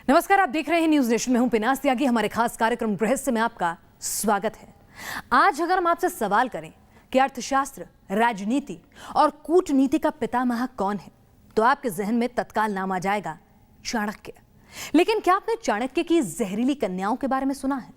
नमस्कार, आप देख रहे हैं न्यूज नेशन में हूं पिनास त्यागी। हमारे खास कार्यक्रम रहस्य में आपका स्वागत है। आज अगर हम आपसे सवाल करें कि अर्थशास्त्र, राजनीति और कूटनीति का पितामह कौन है, तो आपके जहन में तत्काल नाम आ जाएगा चाणक्य। लेकिन क्या आपने चाणक्य की जहरीली कन्याओं के बारे में सुना है?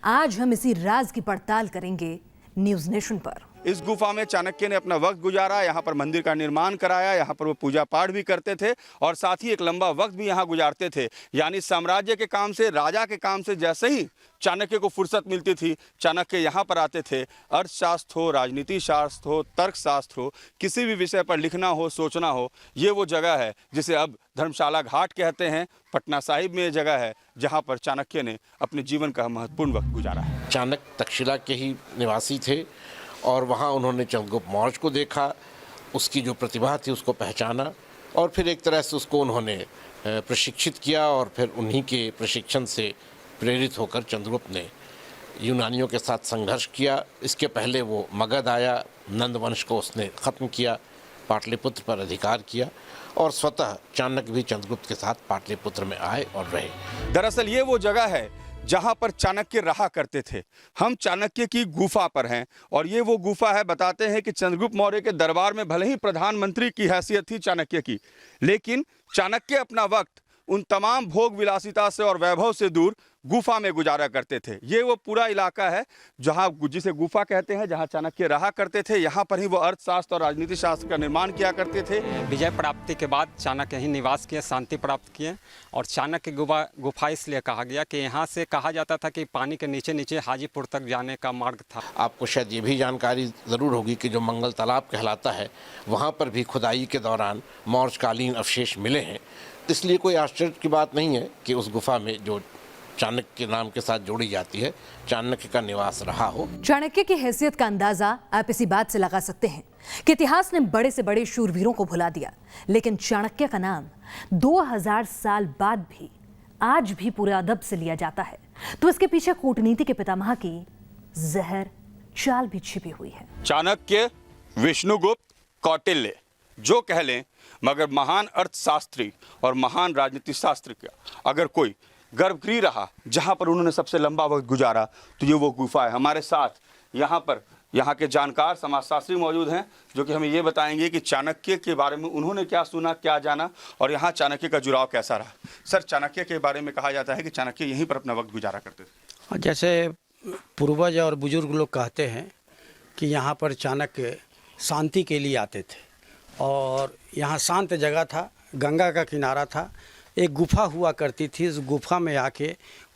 आज हम इसी राज की पड़ताल करेंगे न्यूज नेशन पर। इस गुफा में चाणक्य ने अपना वक्त गुजारा, यहाँ पर मंदिर का निर्माण कराया, यहाँ पर वो पूजा पाठ भी करते थे और साथ ही एक लंबा वक्त भी यहाँ गुजारते थे। यानी साम्राज्य के काम से, राजा के काम से जैसे ही चाणक्य को फुर्सत मिलती थी, चाणक्य यहाँ पर आते थे। अर्थशास्त्र हो, राजनीति शास्त्र हो, तर्कशास्त्र हो, किसी भी विषय पर लिखना हो, सोचना हो, ये वो जगह है जिसे अब धर्मशाला घाट कहते हैं। पटना साहिब में ये जगह है जहाँ पर चाणक्य ने अपने जीवन का महत्वपूर्ण वक्त गुजारा है। चाणक्य तक्षशिला के ही निवासी थे और वहाँ उन्होंने चंद्रगुप्त मौर्य को देखा, उसकी जो प्रतिभा थी उसको पहचाना और फिर एक तरह से उसको उन्होंने प्रशिक्षित किया और फिर उन्हीं के प्रशिक्षण से प्रेरित होकर चंद्रगुप्त ने यूनानियों के साथ संघर्ष किया। इसके पहले वो मगध आया, नंद वंश को उसने ख़त्म किया, पाटलिपुत्र पर अधिकार किया और स्वतः चाणक्य भी चंद्रगुप्त के साथ पाटलिपुत्र में आए और रहे। दरअसल ये वो जगह है जहां पर चाणक्य रहा करते थे। हम चाणक्य की गुफा पर हैं और ये वो गुफा है। बताते हैं कि चंद्रगुप्त मौर्य के दरबार में भले ही प्रधानमंत्री की हैसियत थी चाणक्य की, लेकिन चाणक्य अपना वक्त उन तमाम भोग विलासिता से और वैभव से दूर गुफा में गुजारा करते थे। ये वो पूरा इलाका है जहाँ जिसे गुफा कहते हैं, जहाँ चाणक्य रहा करते थे। यहाँ पर ही वो अर्थशास्त्र और राजनीति शास्त्र का निर्माण किया करते थे। विजय प्राप्ति के बाद चाणक्य यहीं निवास किए, शांति प्राप्त किए और चाणक्य गुफा इसलिए कहा गया कि यहाँ से कहा जाता था कि पानी के नीचे नीचे हाजीपुर तक जाने का मार्ग था। आपको शायद ये भी जानकारी ज़रूर होगी कि जो मंगल तालाब कहलाता है, वहाँ पर भी खुदाई के दौरान मौर्यकालीन अवशेष मिले हैं। इसलिए कोई आश्चर्य की बात नहीं है कि उस गुफा में जो चाणक्य के नाम के साथ जोड़ी जाती है, चाणक्य का निवास रहा हो। चाणक्य की हैसियत का अंदाजा आप इसी बात से लगा सकते हैं कि इतिहास ने बड़े से बड़े शूरवीरों को भुला दिया, लेकिन चाणक्य का नाम 2000 साल बाद भी आज भी पूरे अदब से लिया जाता है। तो इसके पीछे कूटनीति के पितामह की जहर चाल भी छिपी हुई है। चाणक्य, विष्णुगुप्त, कौटिल्य जो कह लें, मगर महान अर्थशास्त्री और महान राजनीति शास्त्र का अगर कोई गर्भगृह रहा जहां पर उन्होंने सबसे लंबा वक्त गुजारा, तो ये वो गुफा है। हमारे साथ यहाँ पर यहाँ के जानकार समाजशास्त्री मौजूद हैं जो कि हमें ये बताएंगे कि चाणक्य के बारे में उन्होंने क्या सुना, क्या जाना और यहाँ चाणक्य का जुड़ाव कैसा रहा। सर, चाणक्य के बारे में कहा जाता है कि चाणक्य यहीं पर अपना वक्त गुजारा करते थे। जैसे पूर्वज और बुजुर्ग लोग कहते हैं कि यहाँ पर चाणक्य शांति के लिए आते थे और यहाँ शांत जगह था, गंगा का किनारा था, एक गुफा हुआ करती थी। इस गुफा में आके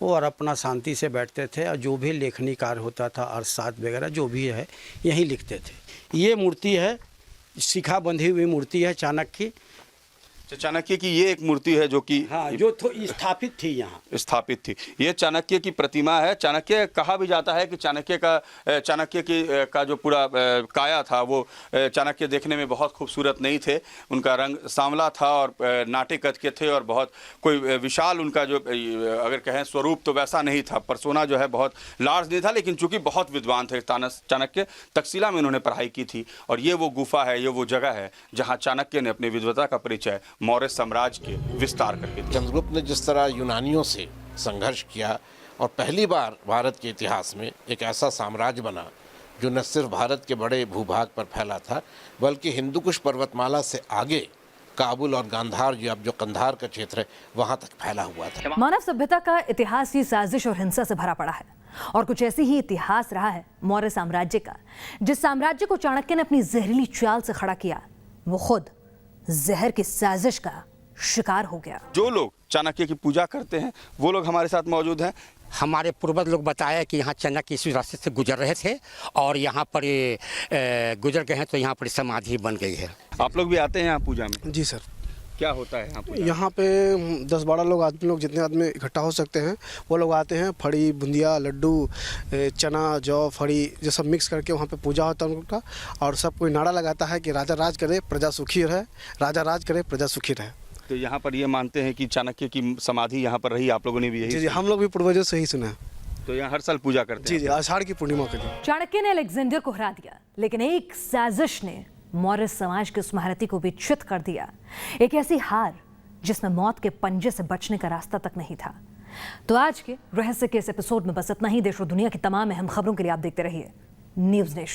वो और अपना शांति से बैठते थे और जो भी लेखनी कार्य होता था, अर्थशास्त्र वगैरह जो भी है, यहीं लिखते थे। ये मूर्ति है, शिखा बंधी हुई मूर्ति है चाणक्य की। चाणक्य की ये एक मूर्ति है जो कि जो स्थापित थी, यहाँ स्थापित थी। ये चाणक्य की प्रतिमा है। चाणक्य कहा भी जाता है कि चाणक्य का जो पूरा काया था वो चाणक्य देखने में बहुत खूबसूरत नहीं थे। उनका रंग सांवला था और नाटे कद के थे और बहुत कोई विशाल उनका जो अगर कहें स्वरूप तो वैसा नहीं था। परसोना जो है बहुत लार्ज नहीं था, लेकिन चूंकि बहुत विद्वान थे चाणक्य, तक्षशिला में उन्होंने पढ़ाई की थी और ये वो गुफा है, ये वो जगह है जहाँ चाणक्य ने अपनी विद्वता का परिचय मौर्य साम्राज्य के विस्तार करके दिया। चंद्रगुप्त ने जिस तरह यूनानियों से संघर्ष किया और पहली बार भारत के इतिहास में एक ऐसा साम्राज्य बना जो न सिर्फ भारत के बड़े भूभाग पर फैला था, बल्कि हिंदुकुश पर्वतमाला से आगे काबुल और गांधार, जो अब जो कंधार का क्षेत्र है, वहां तक फैला हुआ था। मानव सभ्यता का इतिहास ही साजिश और हिंसा से भरा पड़ा है और कुछ ऐसी ही इतिहास रहा है मौर्य साम्राज्य का। जिस साम्राज्य को चाणक्य ने अपनी जहरीली चाल से खड़ा किया, वो खुद जहर की साजिश का शिकार हो गया। जो लोग चाणक्य की पूजा करते हैं वो लोग हमारे साथ मौजूद हैं। हमारे पूर्वज लोग बताया कि यहाँ चाणक्य इसी रास्ते से गुजर रहे थे और यहाँ पर गुजर गए हैं तो यहाँ पर समाधि बन गई है। आप लोग भी आते हैं यहाँ पूजा में? जी सर। क्या होता है यहाँ पर? यहाँ पे 10-12 लोग जितने आदमी इकट्ठा हो सकते हैं वो लोग आते हैं। फड़ी, बुंदिया, लड्डू, चना, जौ, फड़ी ये सब मिक्स करके वहाँ पे पूजा होता है उनका और सब कोई नारा लगाता है कि राजा राज करे प्रजा सुखी रहे, राजा राज करे प्रजा सुखी रहे। तो यहाँ पर ये मानते हैं कि चाणक्य की समाधि यहाँ पर रही। आप लोगों ने भी यही? जी, हम लोग भी पूर्वजों से ही सुना है। तो यहाँ हर साल पूजा करते हैं? जी, आषाढ़ की पूर्णिमा के दिन। चाणक्य ने अलेक्जेंडर को हरा दिया, लेकिन एक साजिश ने मौर्य समाज की उस महारथी को भी च्युत कर दिया। एक ऐसी हार जिसमें मौत के पंजे से बचने का रास्ता तक नहीं था। तो आज के रहस्य के इस एपिसोड में बस इतना ही। देश और दुनिया की तमाम अहम खबरों के लिए आप देखते रहिए न्यूज़ नेशन।